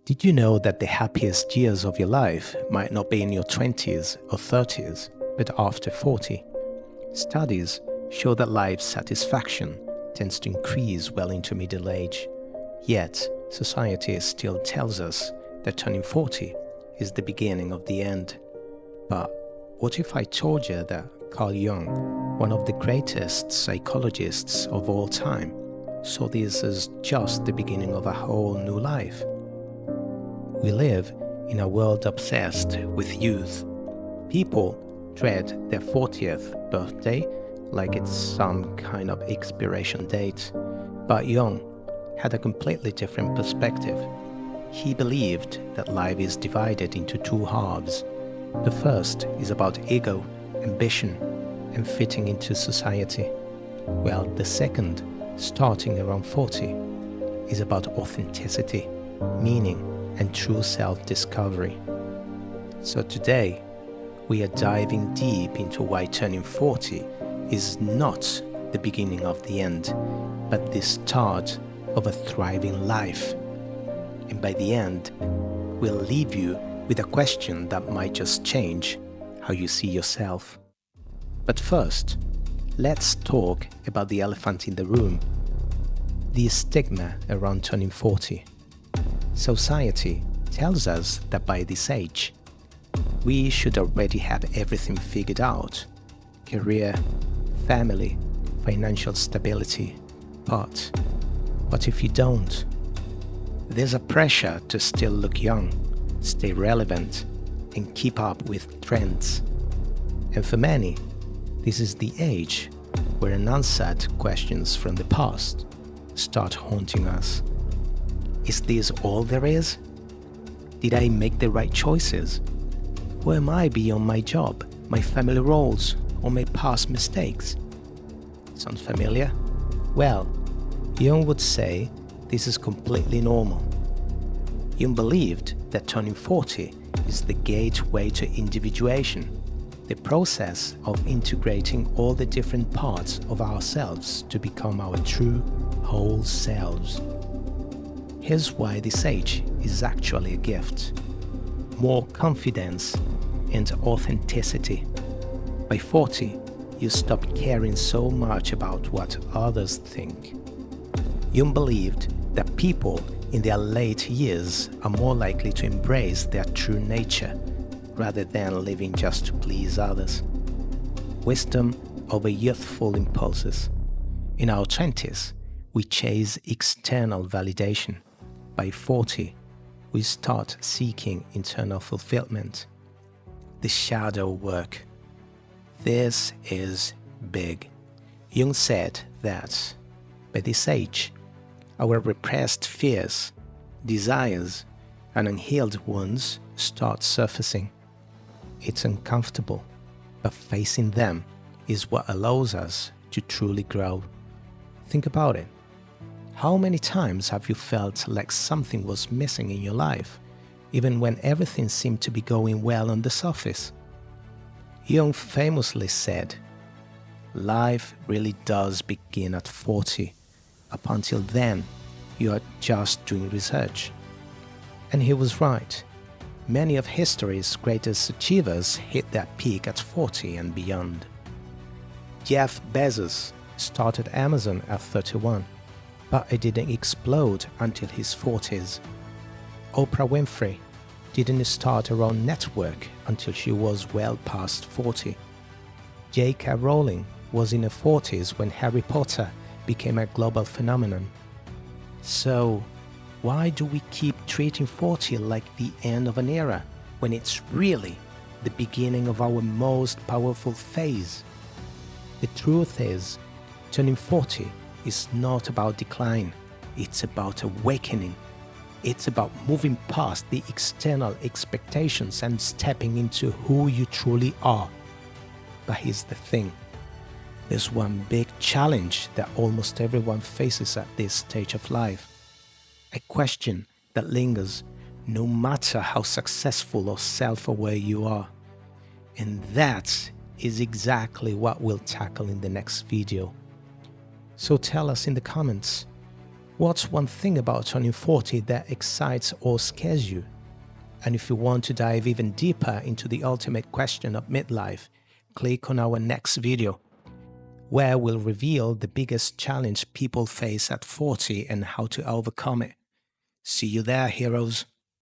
Did you know that the happiest years of your life might not be in your 20s or 30s, but after 40? Studies show that life satisfaction tends to increase well into middle age. Yet, society still tells us that turning 40 is the beginning of the end. But what if I told you that Carl Jung, one of the greatest psychologists of all time, saw this as just the beginning of a whole new life? We live in a world obsessed with youth. People dread their 40th birthday like it's some kind of expiration date. But Jung had a completely different perspective. He believed that life is divided into two halves. The first is about ego, ambition, and fitting into society, while the second, starting around 40, is about authenticity, meaning, and true self-discovery. So today, we are diving deep into why turning 40 is not the beginning of the end, but the start of a thriving life. And by the end, we'll leave you with a question that might just change how you see yourself. But first, let's talk about the elephant in the room, the stigma around turning 40. Society tells us that by this age, we should already have everything figured out: career, family, financial stability. But what if you don't? There's a pressure to still look young, stay relevant, and keep up with trends. And for many, this is the age where unanswered questions from the past start haunting us. Is this all there is? Did I make the right choices? Who am I beyond my job, my family roles, or my past mistakes? Sounds familiar? Well, Jung would say this is completely normal. Jung believed that turning 40 is the gateway to individuation, the process of integrating all the different parts of ourselves to become our true, whole selves. Here's why this age is actually a gift: more confidence and authenticity. By 40, you stop caring so much about what others think. Jung believed that people in their late years are more likely to embrace their true nature rather than living just to please others. Wisdom over youthful impulses. In our 20s, we chase external validation. By 40, we start seeking internal fulfillment. The shadow work. This is big. Jung said that by this age, our repressed fears, desires, and unhealed wounds start surfacing. It's uncomfortable, but facing them is what allows us to truly grow. Think about it. How many times have you felt like something was missing in your life, even when everything seemed to be going well on the surface? Jung famously said, "Life really does begin at 40. Up until then, you are just doing research." And he was right. Many of history's greatest achievers hit their peak at 40 and beyond. Jeff Bezos started Amazon at 31. But it didn't explode until his 40s. Oprah Winfrey didn't start her own network until she was well past 40. J.K. Rowling was in her 40s when Harry Potter became a global phenomenon. So, why do we keep treating 40 like the end of an era when it's really the beginning of our most powerful phase? The truth is, turning 40 is not about decline, it's about awakening. It's about moving past the external expectations and stepping into who you truly are. But here's the thing, there's one big challenge that almost everyone faces at this stage of life. A question that lingers no matter how successful or self-aware you are. And that is exactly what we'll tackle in the next video. So tell us in the comments, What's one thing about turning 40 that excites or scares you? And if you want to dive even deeper into the ultimate question of midlife, click on our next video, where we'll reveal the biggest challenge people face at 40 and how to overcome it. See you there, heroes.